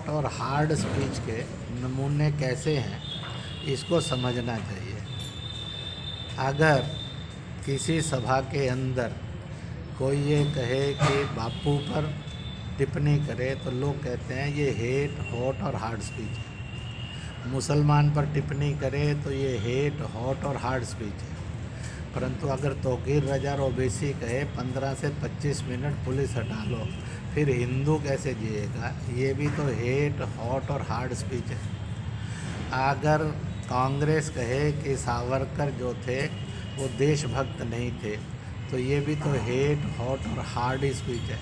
Hot और hard speech के नमूने कैसे हैं, इसको समझना चाहिए। अगर किसी सभा के अंदर कोई ये कहे कि बापू पर टिप्पणी करे तो लोग कहते हैं ये हेट हॉट और हार्ड स्पीच है। मुसलमान पर टिप्पणी करे तो ये हेट हॉट और हार्ड स्पीच है। परंतु अगर तौकीर रजा और ओवैसी कहे 15 से 25 मिनट पुलिस हटा लो, फिर हिंदू कैसे जिएगा, ये भी तो हेट हॉट और हार्ड स्पीच है। अगर कांग्रेस कहे कि सावरकर जो थे वो देशभक्त नहीं थे, तो ये भी तो हेट हॉट और हार्ड स्पीच है।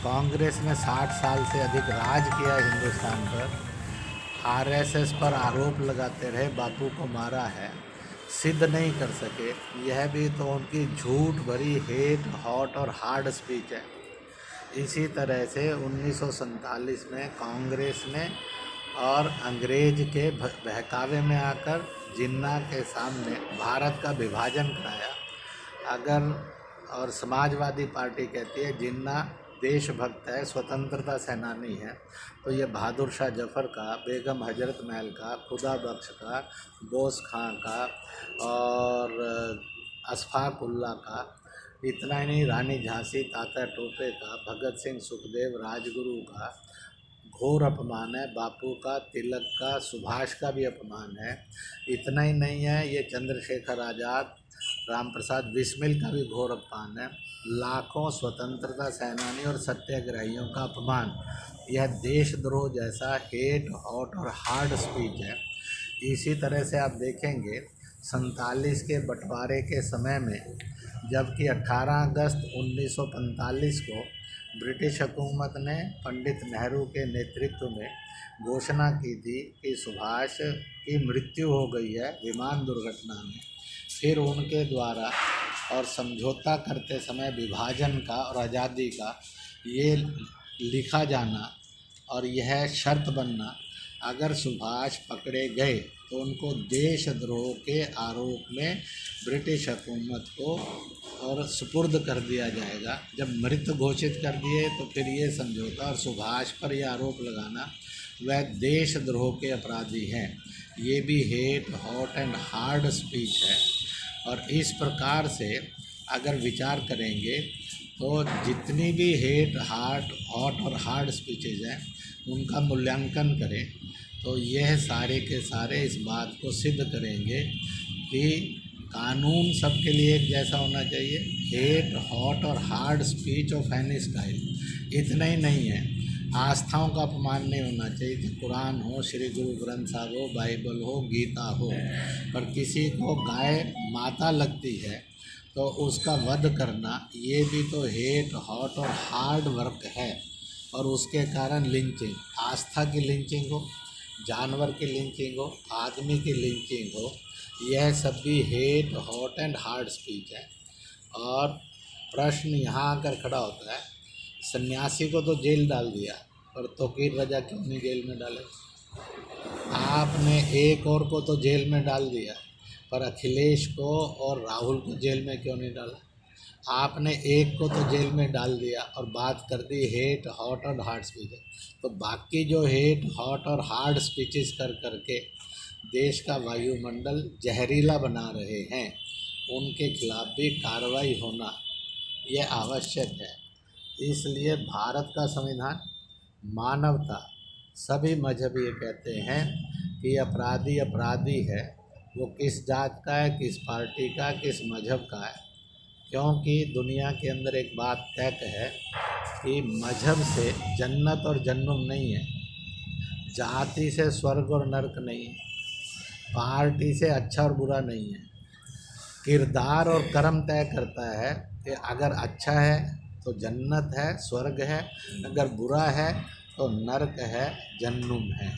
कांग्रेस ने 60 साल से अधिक राज किया हिंदुस्तान पर, आरएसएस पर आरोप लगाते रहे बापू को मारा है, सिद्ध नहीं कर सके। यह भी तो उनकी झूठ भरी हेट हॉट और हार्ड स्पीच है। इसी तरह से 1947 में कांग्रेस ने और अंग्रेज के बहकावे में आकर जिन्ना के सामने भारत का विभाजन कराया। अगर और समाजवादी पार्टी कहती है जिन्ना देशभक्त है, स्वतंत्रता सेनानी है, तो ये बहादुर शाह जफ़र का, बेगम हजरत महल का, खुदा बख्श का, बोस खां का और अशफाक उल्ला का, इतना ही नहीं रानी झांसी, तात्या टोपे का, भगत सिंह, सुखदेव, राजगुरु का घोर अपमान है। बापू का, तिलक का, सुभाष का भी अपमान है। इतना ही नहीं है, ये चंद्रशेखर आज़ाद, राम प्रसाद बिस्मिल का भी घोर अपमान है। लाखों स्वतंत्रता सेनानी और सत्याग्रहियों का अपमान, यह देशद्रोह जैसा हेट हॉट और हार्ड स्पीच है। इसी तरह से आप देखेंगे 47 के बंटवारे के समय में, जबकि 18 अगस्त 1945 को ब्रिटिश हुकूमत ने पंडित नेहरू के नेतृत्व में घोषणा की थी कि सुभाष की मृत्यु हो गई है विमान दुर्घटना में, फिर उनके द्वारा और समझौता करते समय विभाजन का और आज़ादी का ये लिखा जाना और यह शर्त बनना, अगर सुभाष पकड़े गए तो उनको देशद्रोह के आरोप में ब्रिटिश हुकूमत को और सुपुर्द कर दिया जाएगा। जब मृत घोषित कर दिए तो फिर ये समझौता और सुभाष पर यह आरोप लगाना, वह देशद्रोह के अपराधी हैं। ये भी hate hot and hard speech है। और इस प्रकार से अगर विचार करेंगे तो जितनी भी हेट हॉट और हार्ड स्पीचेज हैं उनका मूल्यांकन करें तो यह सारे के सारे इस बात को सिद्ध करेंगे कि कानून सबके लिए एक जैसा होना चाहिए। हेट हॉट और hard speech of any style इतना ही नहीं है, आस्थाओं का अपमान नहीं होना चाहिए कि कुरान हो, श्री गुरु ग्रंथ साहब हो, बाइबल हो, गीता हो, पर किसी को गाय माता लगती है तो उसका वध करना, ये भी तो हेट हॉट और हार्ड वर्क है। और उसके कारण लिंचिंग, आस्था की लिंचिंग हो, जानवर की लिंचिंग हो, आदमी की लिंचिंग हो, यह सब भी hate hot and hard speech है। और प्रश्न यहाँ आकर खड़ा होता है, सन्यासी को तो जेल डाल दिया, पर तौकीर रजा क्यों नहीं जेल में डाले? आपने एक और को तो जेल में डाल दिया, पर अखिलेश को और राहुल को जेल में क्यों नहीं डाला? आपने एक को तो जेल में डाल दिया और बात कर दी हेट हॉट और हार्ड स्पीच। तो बाकी जो हेट हॉट और हार्ड स्पीचेस कर करके देश का वायुमंडल जहरीला बना रहे हैं, उनके खिलाफ भी कार्रवाई होना यह आवश्यक है। इसलिए भारत का संविधान मानवता, सभी मजहब ये कहते हैं कि अपराधी अपराधी है, वो किस जात का है, किस पार्टी का, किस मजहब का है। क्योंकि दुनिया के अंदर एक बात तय है कि मजहब से जन्नत और जन्नुम नहीं है, जाति से स्वर्ग और नरक नहीं है, पार्टी से अच्छा और बुरा नहीं है। किरदार और कर्म तय करता है कि अगर अच्छा है तो जन्नत है, स्वर्ग है, अगर बुरा है तो नरक है, जन्नुम है।